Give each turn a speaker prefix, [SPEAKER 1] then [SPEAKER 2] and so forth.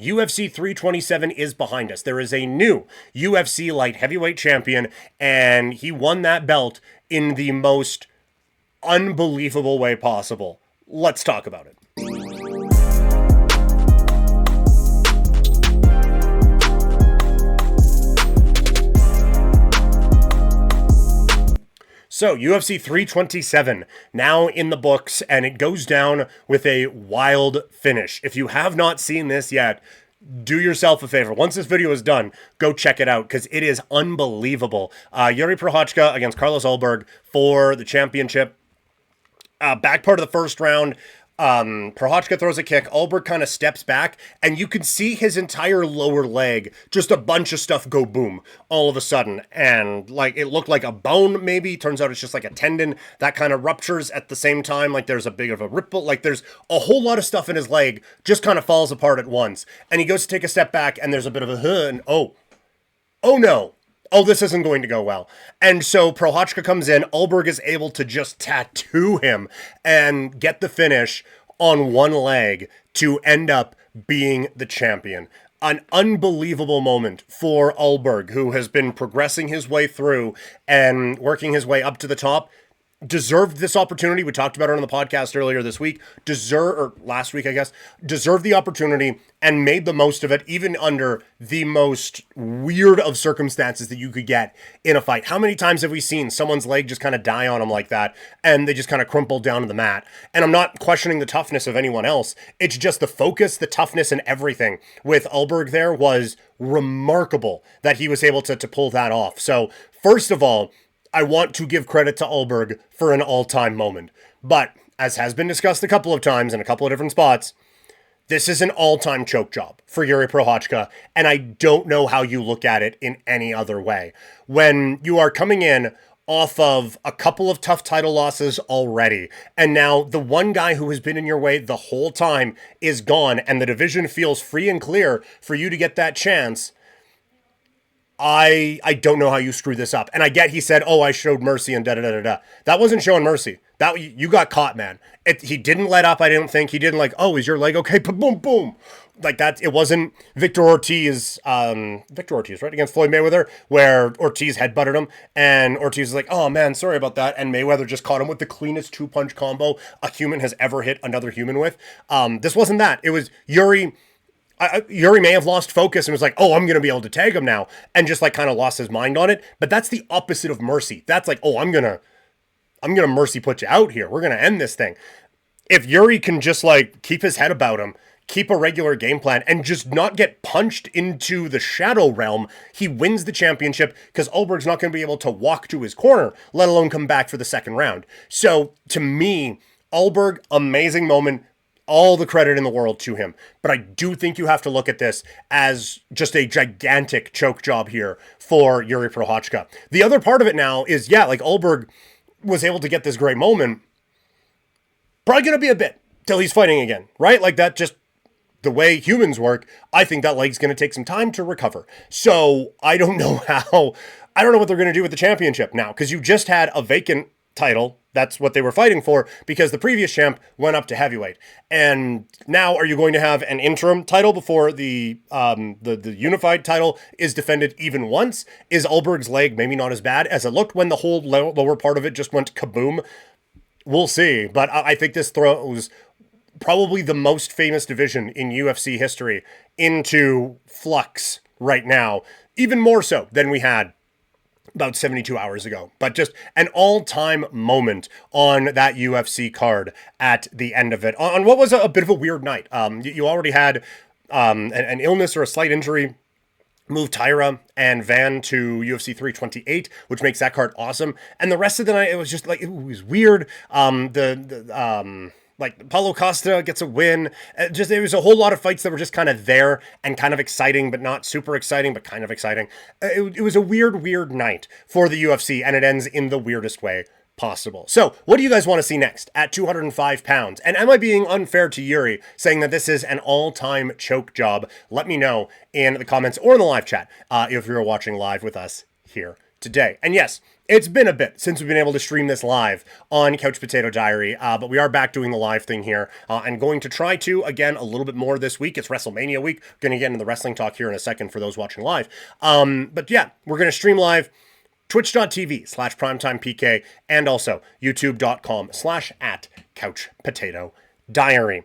[SPEAKER 1] UFC 327 is behind us. There is a new UFC Light Heavyweight Champion, and he won that belt in the most unbelievable way possible. Let's talk about it. So, UFC 327, now in the books, and it goes down with a wild finish. If you have not seen this yet, do yourself a favor. Once this video is done, go check it out, because it is unbelievable. Yuri Prochazka against Carlos Ulberg for the championship. Back part of the first round, Prochazka throws a kick, Ulberg kind of steps back, and you can see his entire lower leg, just a bunch of stuff go boom all of a sudden, and like it looked like a bone maybe, turns out it's just like a tendon that kind of ruptures at the same time, like there's a big of a ripple, like there's a whole lot of stuff in his leg just kind of falls apart at once, and he goes to take a step back, and there's a bit of a and oh no. Oh, this isn't going to go well. And so Prochazka comes in, Ulberg is able to just tattoo him and get the finish on one leg to end up being the champion. An unbelievable moment for Ulberg, who has been progressing his way through and working his way up to the top. Deserved this opportunity. We talked about it on the podcast earlier this week. Last week, I guess. Deserved the opportunity and made the most of it, even under the most weird of circumstances that you could get in a fight. How many times have we seen someone's leg just kind of die on them like that, and they just kind of crumple down to the mat? And I'm not questioning the toughness of anyone else. It's just the focus, the toughness, and everything with Ulberg there was remarkable that he was able to pull that off. So, first of all, I want to give credit to Ulberg for an all-time moment. But, as has been discussed a couple of times in a couple of different spots, this is an all-time choke job for Yuri Prochazka, and I don't know how you look at it in any other way. When you are coming in off of a couple of tough title losses already, and now the one guy who has been in your way the whole time is gone, and the division feels free and clear for you to get that chance, I don't know how you screw this up. And I get he said, oh, I showed mercy and da-da-da-da-da. That wasn't showing mercy. That you got caught, man. He didn't let up, I didn't think. He didn't like, oh, is your leg okay? Boom, boom. Like that, it wasn't Victor Ortiz, right, against Floyd Mayweather, where Ortiz headbutted him, and Ortiz was like, oh, man, sorry about that. And Mayweather just caught him with the cleanest two-punch combo a human has ever hit another human with. This wasn't that. It was Yuri... Yuri may have lost focus and was like, oh, I'm going to be able to tag him now, and just like kind of lost his mind on it. But that's the opposite of mercy. That's like, oh, I'm going to mercy put you out here. We're going to end this thing. If Yuri can just like keep his head about him, keep a regular game plan, and just not get punched into the shadow realm, he wins the championship, because Ulberg's not going to be able to walk to his corner, let alone come back for the second round. So to me, Ulberg, amazing moment. All the credit in the world to him. But I do think you have to look at this as just a gigantic choke job here for Yuri Prochazka. The other part of it now is, yeah, like Ulberg was able to get this great moment. Probably going to be a bit till he's fighting again, right? Like that, just the way humans work, I think that leg's going to take some time to recover. So I don't know what they're going to do with the championship now, because you just had a vacant title. That's what they were fighting for, because the previous champ went up to heavyweight. And now are you going to have an interim title before the unified title is defended even once? Is Ulberg's leg maybe not as bad as it looked when the whole lower part of it just went kaboom? We'll see. But I think this throws probably the most famous division in UFC history into flux right now, even more so than we had about 72 hours ago. But just an all-time moment on that UFC card at the end of it, on what was a bit of a weird night. You already had an illness or a slight injury move Tyra and Van to UFC 328, which makes that card awesome. And the rest of the night, it was just like, it was weird. Like Paulo Costa gets a win. There was a whole lot of fights that were just kind of there and kind of exciting, but not super exciting, but kind of exciting. It was a weird night for the UFC, and it ends in the weirdest way possible. So what do you guys want to see next at 205 pounds? And am I being unfair to Yuri saying that this is an all-time choke job? Let me know in the comments or in the live chat if you're watching live with us here today. And yes, it's been a bit since we've been able to stream this live on Couch Potato Diary, but we are back doing the live thing here and going to try to, again, a little bit more this week. It's WrestleMania week. Going to get into the wrestling talk here in a second for those watching live. But yeah, we're going to stream live twitch.tv/primetimepk and also youtube.com/@couchpotatodiary.